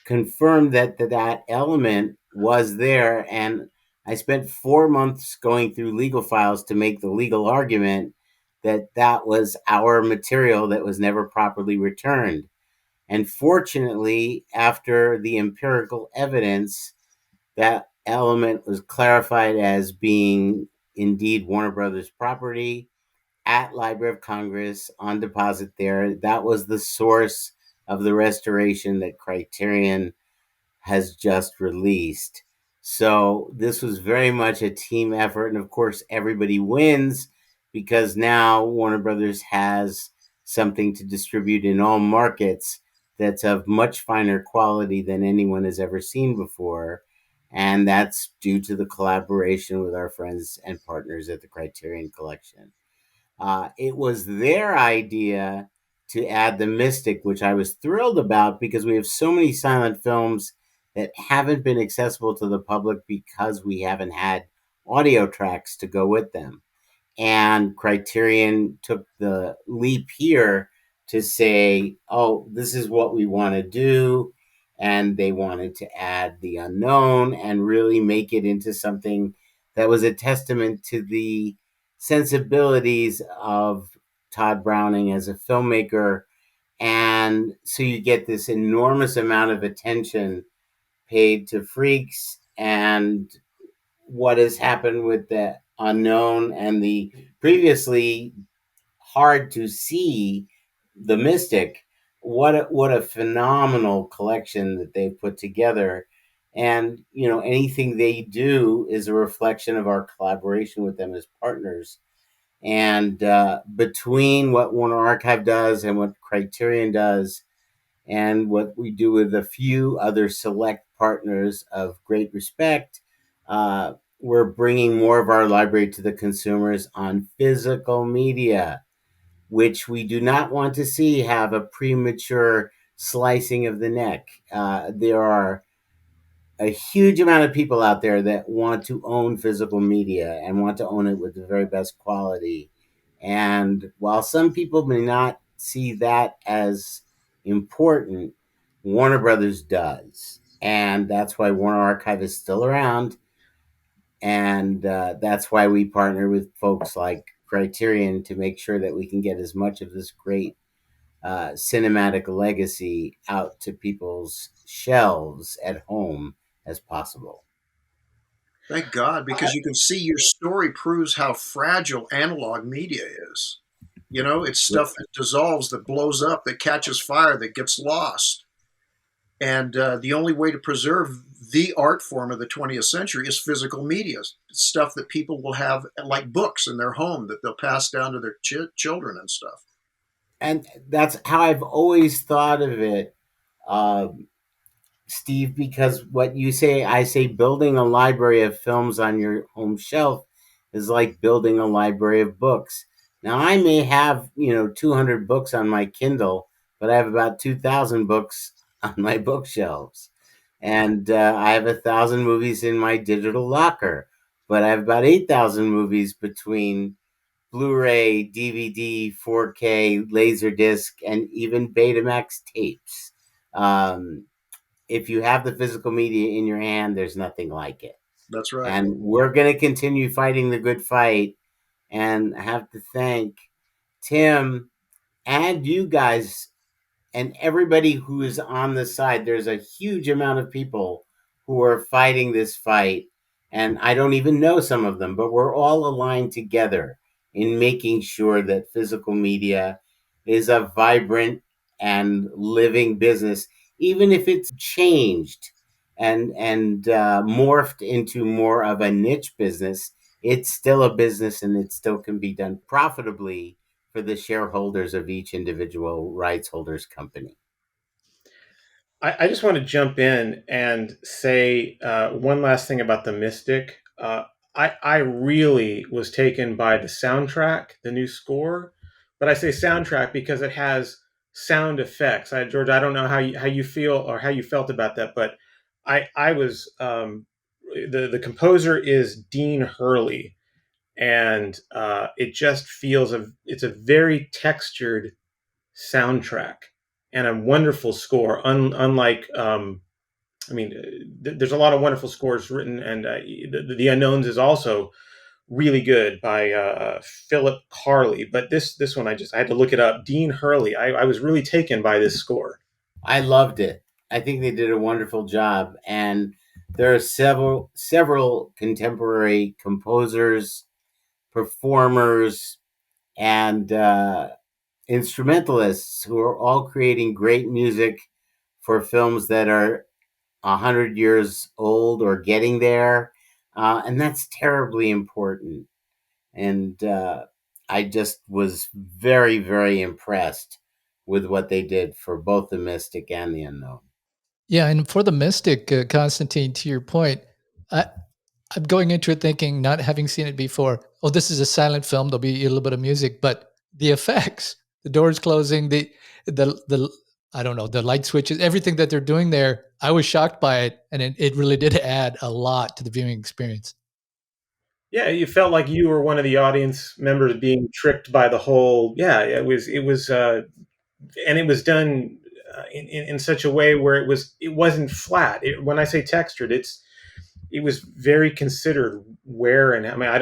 confirmed that element was there. And I spent 4 months going through legal files to make the legal argument that that was our material that was never properly returned. And fortunately, after the empirical evidence, that element was clarified as being indeed Warner Brothers property at Library of Congress on deposit there. That was the source of the restoration that Criterion has just released. So this was very much a team effort. And of course, everybody wins because now Warner Brothers has something to distribute in all markets that's of much finer quality than anyone has ever seen before. And that's due to the collaboration with our friends and partners at the Criterion Collection. It was their idea to add the Mystic, which I was thrilled about because we have so many silent films that haven't been accessible to the public because we haven't had audio tracks to go with them. And Criterion took the leap here to say, oh, this is what we want to do. And they wanted to add the unknown and really make it into something that was a testament to the sensibilities of Tod Browning as a filmmaker. And so you get this enormous amount of attention paid to freaks and what has happened with the unknown and the previously hard to see the Mystic. What a phenomenal collection that they've put together. And, you know, anything they do is a reflection of our collaboration with them as partners. And between what Warner Archive does and what Criterion does, and what we do with a few other select partners of great respect, we're bringing more of our library to the consumers on physical media, which we do not want to see have a premature slicing of the neck. There are a huge amount of people out there that want to own physical media and want to own it with the very best quality. And while some people may not see that as important, Warner Brothers does. And that's why Warner Archive is still around. And that's why we partner with folks like Criterion to make sure that we can get as much of this great cinematic legacy out to people's shelves at home as possible. Thank God, because you can see your story proves how fragile analog media is. You know, it's stuff that dissolves, that blows up, that catches fire, that gets lost. And the only way to preserve the art form of the 20th century is physical media, stuff that people will have like books in their home that they'll pass down to their children and stuff. And that's how I've always thought of it, Steve, because what you say, I say building a library of films on your home shelf is like building a library of books. Now, I may have, 200 books on my Kindle, but I have about 2,000 books on my bookshelves. And I have 1,000 movies in my digital locker, but I have about 8,000 movies between Blu-ray, DVD, 4K, Laserdisc, and even Betamax tapes. If you have the physical media in your hand, there's nothing like it. That's right. And we're going to continue fighting the good fight. And I have to thank Tim and you guys and everybody who is on the side. There's a huge amount of people who are fighting this fight. And I don't even know some of them, but we're all aligned together in making sure that physical media is a vibrant and living business, even if it's changed and morphed into more of a niche business. It's still a business, and it still can be done profitably for the shareholders of each individual rights holders company. I just want to jump in and say one last thing about the Mystic. I really was taken by the soundtrack, the new score, but I say soundtrack because it has sound effects. George, I don't know how you feel or how you felt about that, but I was the composer is Dean Hurley, and it just feels it's a very textured soundtrack and a wonderful score. Unlike, there's a lot of wonderful scores written, and the Unknowns is also really good by Philip Carley. But this one, I had to look it up. Dean Hurley. I was really taken by this score. I loved it. I think they did a wonderful job, and there are several contemporary composers, performers, and instrumentalists who are all creating great music for films that are 100 years old or getting there. And that's terribly important. And I just was very, very impressed with what they did for both The Mystic and The Unknown. Yeah, and for the Mystic, Constantine, to your point, I, I'm going into it thinking, not having seen it before, oh, this is a silent film. There'll be a little bit of music, but the effects, the doors closing, the I don't know, the light switches, everything that they're doing there, I was shocked by it, and it really did add a lot to the viewing experience. Yeah, you felt like you were one of the audience members being tricked by the whole. Yeah, and it was done in such a way where it wasn't flat. When I say textured, it was very considered where, and I mean, I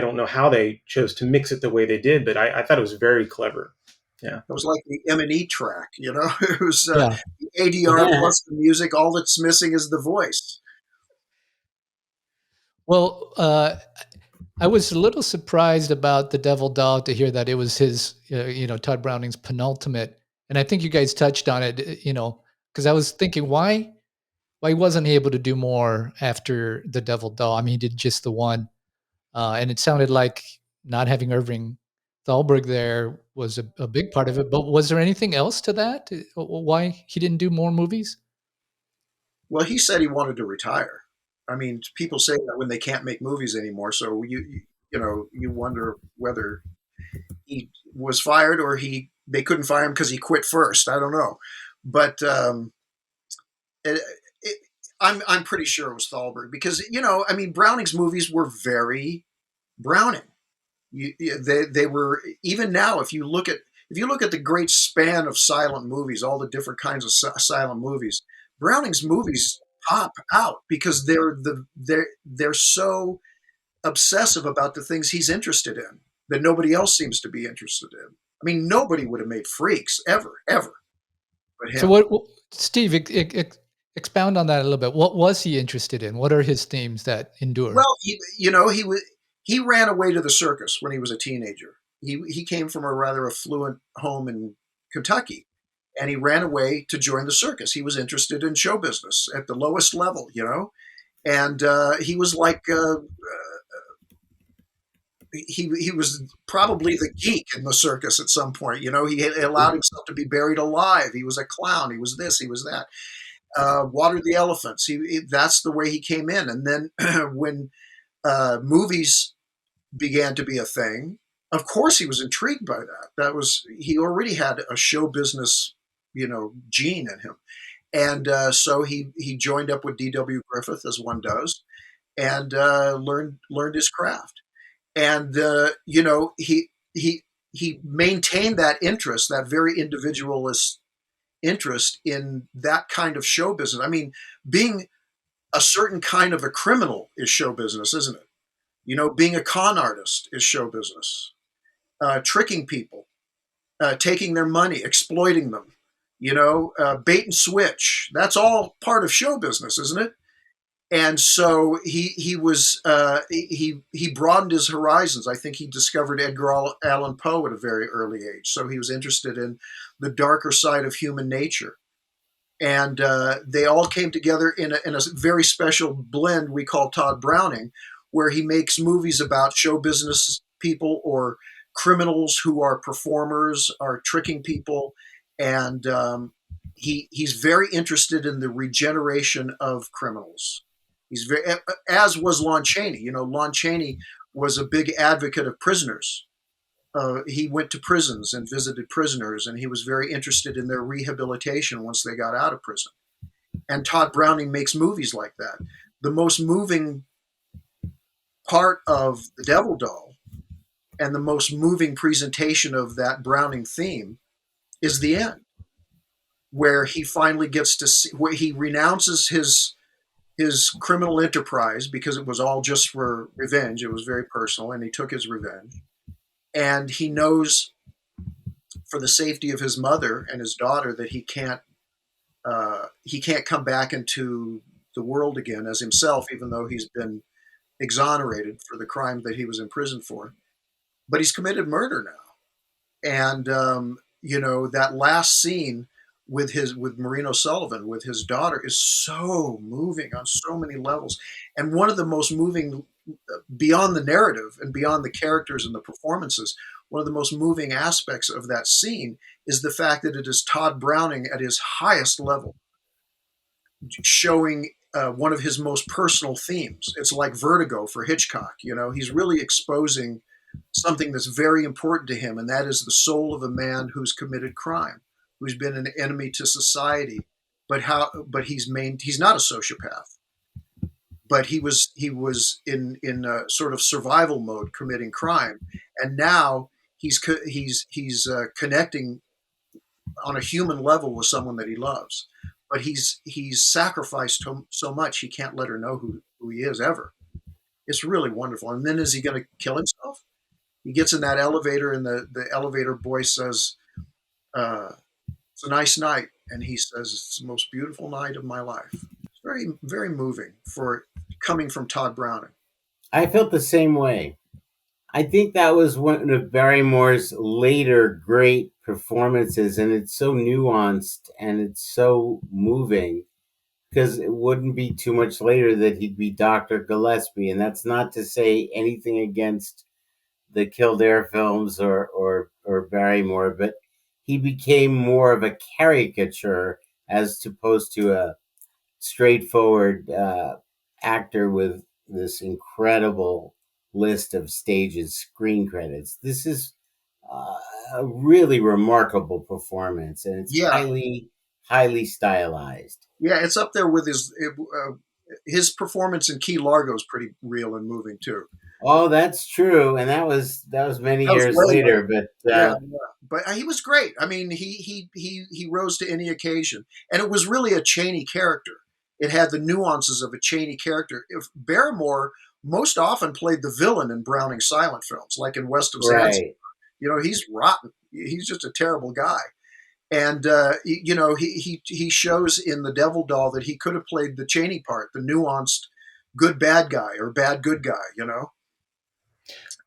don't know how they chose to mix it the way they did, but I thought it was very clever. Yeah. It was like the M&E track, you know. It was Yeah. the ADR plus the music. All that's missing is the voice. Well, I was a little surprised about The Devil Doll to hear that it was his, Todd Browning's penultimate. And I think you guys touched on it, because I was thinking, why wasn't he able to do more after The Devil Doll? I mean, he did just the one. And it sounded like not having Irving Thalberg there was a big part of it. But was there anything else to that? Why he didn't do more movies? Well, he said he wanted to retire. I mean, people say that when they can't make movies anymore. So you wonder whether he was fired or they couldn't fire him because he quit first. I don't know, but it, it, I'm pretty sure it was Thalberg because I mean, Browning's movies were very Browning. They were, even now. If you look at the great span of silent movies, all the different kinds of silent movies, Browning's movies pop out because they're so obsessive about the things he's interested in that nobody else seems to be interested in. I mean, nobody would have made Freaks ever, but him. So what, Steve, expound on that a little bit. What was he interested in? What are his themes that endure? Well, he ran away to the circus when he was a teenager. He came from a rather affluent home in Kentucky, and he ran away to join the circus. He was interested in show business at the lowest level, and he was like he was probably the geek in the circus at some point. He allowed himself to be buried alive. He was a clown. He was this. He was that. Watered the elephants. That's the way he came in. And then when movies began to be a thing, of course he was intrigued by that. He already had a show business, gene in him. And so he joined up with D.W. Griffith, as one does, and learned his craft. And he maintained that interest, that very individualist interest in that kind of show business. I mean, being a certain kind of a criminal is show business, isn't it? Being a con artist is show business. Tricking people, taking their money, exploiting them, bait and switch. That's all part of show business, isn't it? And so he broadened his horizons. I think he discovered Edgar Allan Poe at a very early age. So he was interested in the darker side of human nature. And they all came together in a very special blend we call Tod Browning, where he makes movies about show business people or criminals who are performers, are tricking people. And he's very interested in the regeneration of criminals. He's very, as was Lon Chaney. Lon Chaney was a big advocate of prisoners. He went to prisons and visited prisoners, and he was very interested in their rehabilitation once they got out of prison. And Tod Browning makes movies like that. The most moving part of The Devil Doll and the most moving presentation of that Browning theme is the end, where he finally gets to see, where he renounces his criminal enterprise because it was all just for revenge. It was very personal, and he took his revenge. And he knows, for the safety of his mother and his daughter, that he can't come back into the world again as himself, even though he's been exonerated for the crime that he was in prison for. But he's committed murder now, And that last scene with Marino Sullivan with his daughter is so moving on so many levels, and one of the most moving beyond the narrative and beyond the characters and the performances. One of the most moving aspects of that scene is the fact that it is Tod Browning at his highest level, showing one of his most personal themes. It's like Vertigo for Hitchcock. He's really exposing something that's very important to him, and that is the soul of a man who's committed crime, who's been an enemy to society, but he's not a sociopath, but he was in a sort of survival mode, committing crime, and now he's connecting on a human level with someone that he loves, but he's sacrificed so much he can't let her know who he is ever. It's really wonderful. And then is he going to kill himself? He gets in that elevator, and the elevator boy says, "It's a nice night," and he says, "It's the most beautiful night of my life." It's very, very moving for coming from Tod Browning. I felt the same way. I think that was one of Barrymore's later great performances, and it's so nuanced and it's so moving, because it wouldn't be too much later that he'd be Dr. Gillespie, and that's not to say anything against the Kildare films or Barrymore, but he became more of a caricature as opposed to a straightforward actor with this incredible list of stages, screen credits. This is a really remarkable performance, and it's Yeah, highly stylized. yeah, it's up there with his performance in Key Largo is pretty real and moving too. Oh, that's true, and that was many That was years way later. later. But Yeah, yeah. But he was great. I mean, he rose to any occasion, and it was really a Chaney character. It had the nuances of a Chaney character. If Barrymore most often played the villain in Browning's silent films, like in West of Zanzibar. right, He's rotten. He's just a terrible guy. And he shows in The Devil Doll that he could have played the Chaney part, the nuanced good bad guy or bad good guy.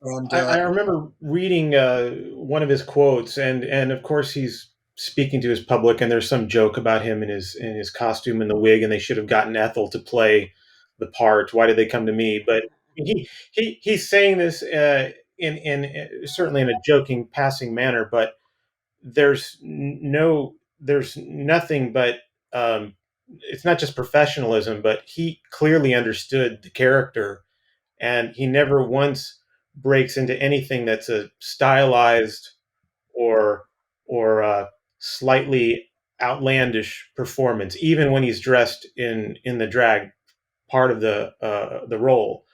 And I remember reading one of his quotes, and of course he's speaking to his public, and there's some joke about him in his costume and the wig, and they should have gotten Ethel to play the part. Why did they come to me? But he's saying this in certainly in a joking, passing manner, but there's nothing but it's not just professionalism, but he clearly understood the character, and he never once breaks into anything that's a stylized or slightly outlandish performance, even when he's dressed in the drag part of the role.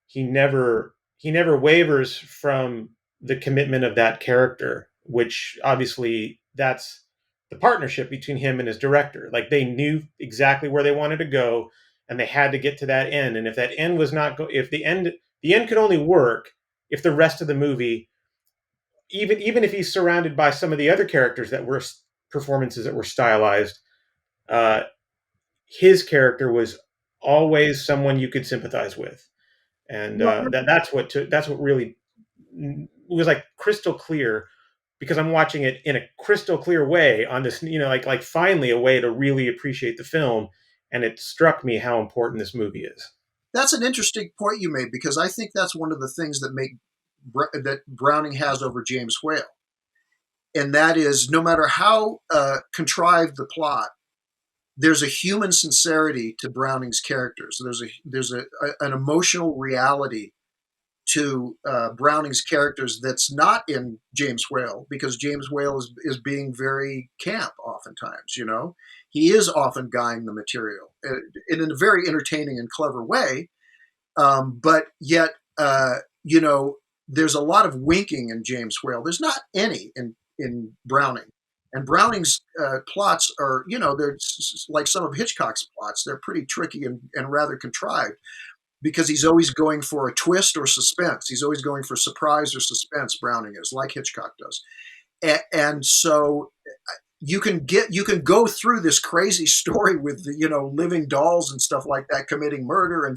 He never wavers from the commitment of that character, which obviously that's the partnership between him and his director. Like, they knew exactly where they wanted to go, and they had to get to that end. And if that end was not if the end could only work if the rest of the movie, even if he's surrounded by some of the other characters that were performances that were stylized, uh, his character was always someone you could sympathize with, and that's what really was like crystal clear, because I'm watching it in a crystal clear way on this, like finally a way to really appreciate the film, and it struck me how important this movie is. that's an interesting point you made, because I think that's one of the things that Browning has over James Whale, and that is no matter how contrived the plot, there's a human sincerity to Browning's characters. There's an emotional reality to Browning's characters that's not in James Whale, because James Whale is being very camp oftentimes. He is often guying the material in a very entertaining and clever way, but yet there's a lot of winking in James Whale. There's not any in Browning. And Browning's plots are, they're like some of Hitchcock's plots. They're pretty tricky and rather contrived, because he's always going for a twist or suspense. He's always going for surprise or suspense. Browning is, like Hitchcock does, and so you can go through this crazy story with living dolls and stuff like that committing murder,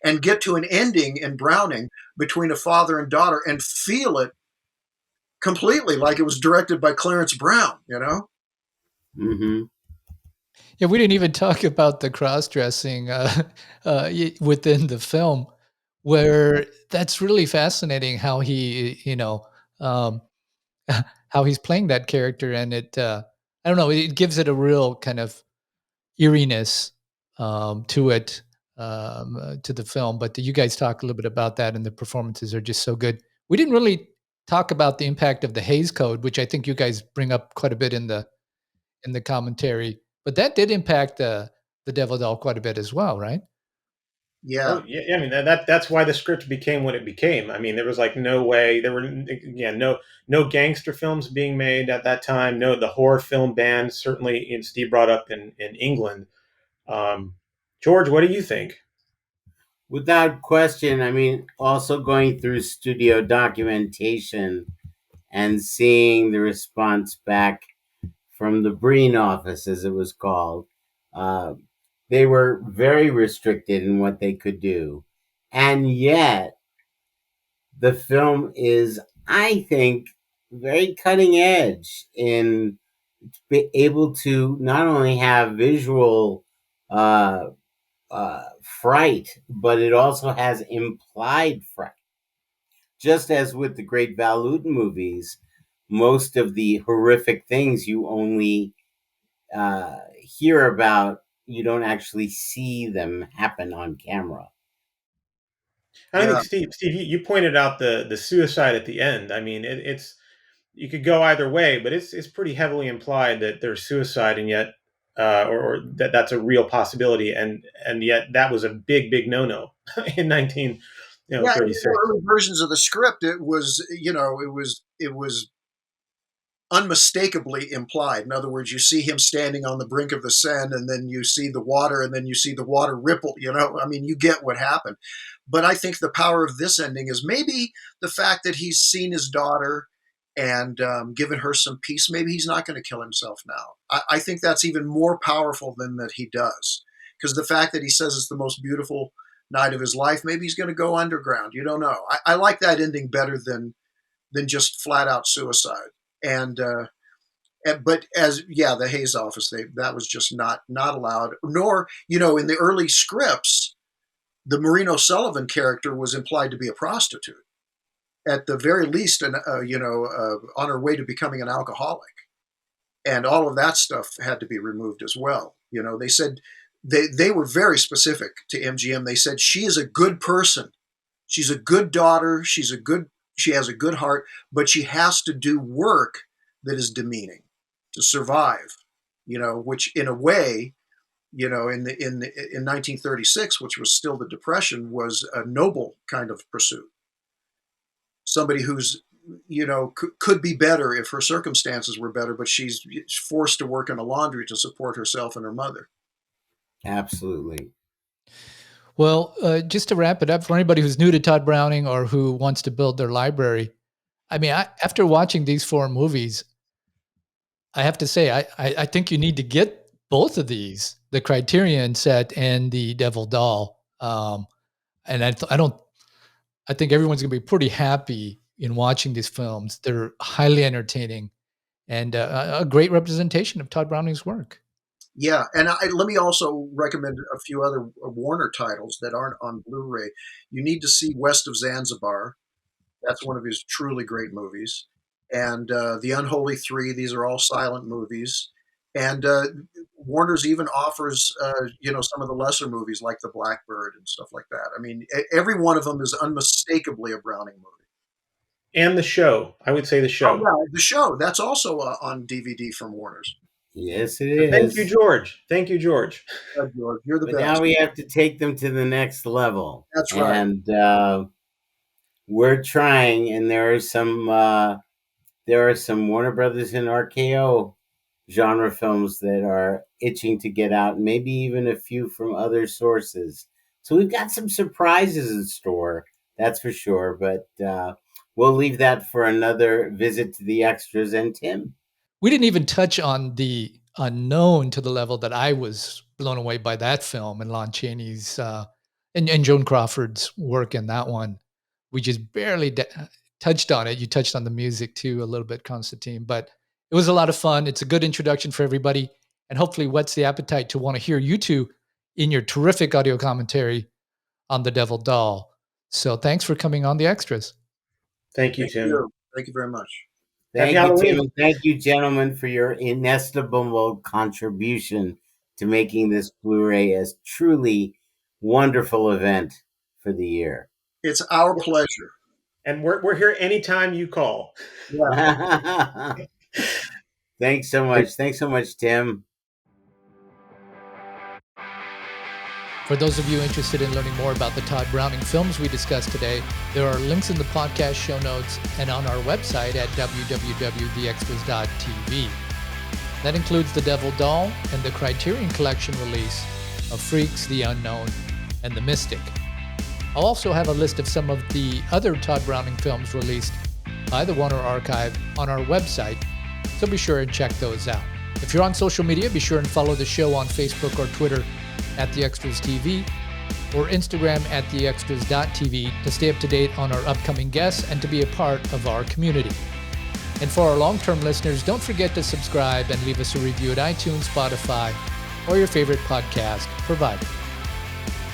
and get to an ending in Browning between a father and daughter and feel it completely like it was directed by Clarence Brown, you know? Mm-hmm. Yeah, we didn't even talk about the cross-dressing within the film, where that's really fascinating how he, um, how he's playing that character, and I don't know, it gives it a real kind of eeriness to it, to the film. But you guys talk a little bit about that, and the performances are just so good. We didn't really talk about the impact of the Hays Code, which I think you guys bring up quite a bit in the commentary, but that did impact the Devil Doll quite a bit as well, right? Yeah. Oh yeah, I mean that's why the script became what it became. I mean, there was like no way there were no gangster films being made at that time. No, the horror film ban certainly. And Steve brought up in England. Um, George, what do you think? Without question, I mean, also going through studio documentation and seeing the response back from the Breen office, as it was called, uh, they were very restricted in what they could do. And yet, the film is, I think, very cutting edge in be able to not only have visual uh, fright, but it also has implied fright. Just as with the great Val Lewton movies, most of the horrific things you only hear about, you don't actually see them happen on camera. I think Yeah. Steve, you pointed out the suicide at the end. I mean, it's you could go either way, but it's pretty heavily implied that there's suicide, and yet, or that that's a real possibility, and yet that was a big no no in Yeah, in 36. the early versions of the script, it was, it was unmistakably implied. In other words, you see him standing on the brink of the Seine, and then you see the water, and then you see the water ripple. I mean, you get what happened. But I think the power of this ending is maybe the fact that he's seen his daughter and given her some peace. Maybe he's not going to kill himself now. I think that's even more powerful than that he does, because the fact that he says it's the most beautiful night of his life, maybe he's going to go underground. You don't know. I like that ending better than just flat out suicide. And but as yeah, the Hayes office, that was just not allowed. Nor, in the early scripts, the Maureen O'Sullivan character was implied to be a prostitute, at the very least, and on her way to becoming an alcoholic, and all of that stuff had to be removed as well. They said they were very specific to MGM. They said she is a good person, she's a good daughter, she has a good heart, but she has to do work that is demeaning to survive. Which in a way, in 1936, which was still the Depression, was a noble kind of pursuit. Somebody who's could be better if her circumstances were better, but she's forced to work in a laundry to support herself and her mother. Absolutely. Well, just to wrap it up, for anybody who's new to Tod Browning or who wants to build their library, I mean, after watching these four movies, I have to say, I think you need to get both of these, the Criterion set and the Devil Doll. And I think everyone's gonna be pretty happy in watching these films. They're highly entertaining and a great representation of Tod Browning's work. Yeah, and let me also recommend a few other Warner titles that aren't on Blu-ray. You need to see West of Zanzibar. That's one of his truly great movies. And The Unholy Three. These are all silent movies. And Warner's even offers, some of the lesser movies like The Blackbird and stuff like that. I mean, every one of them is unmistakably a Browning movie. And the show, I would say the Oh show. yeah, the show that's also on DVD from Warner's. Yes, it So thank you, is. George. Thank you, George. George, you're the But best. now we have to take them to the next level. That's right. And we're trying, and there are some Warner Brothers and RKO genre films that are itching to get out, maybe even a few from other sources. So we've got some surprises in store, that's for sure. But we'll leave that for another visit to the extras and Tim. We didn't even touch on the unknown to the level that I was blown away by that film and Lon Chaney's and Joan Crawford's work in that one. We just barely touched on it. You touched on the music too a little bit, Constantine, but it was a lot of fun. It's a good introduction for everybody, and hopefully whets the appetite to want to hear you two in your terrific audio commentary on The Devil Doll. So thanks for coming on The Extras. Thank you, Tim. Thank you very much. Thank you, Tim, and thank you, gentlemen, for your inestimable contribution to making this Blu-ray a truly wonderful event for the year. It's our pleasure. And we're here anytime you call. Yeah. Thanks so much. Thanks so much, Tim. For those of you interested in learning more about the Tod Browning films we discussed today, there are links in the podcast show notes and on our website at www.theextras.tv. That includes The Devil Doll and the Criterion Collection release of Freaks, The Unknown, and The Mystic. I'll also have a list of some of the other Tod Browning films released by the Warner Archive on our website, so be sure and check those out. If you're on social media, be sure and follow the show on Facebook or Twitter at The Extras TV or Instagram at theextras.tv to stay up to date on our upcoming guests and to be a part of our community. And for our long-term listeners, don't forget to subscribe and leave us a review at iTunes, Spotify, or your favorite podcast provider.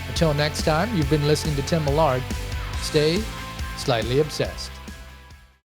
Until next time, you've been listening to Tim Millard. Stay slightly obsessed.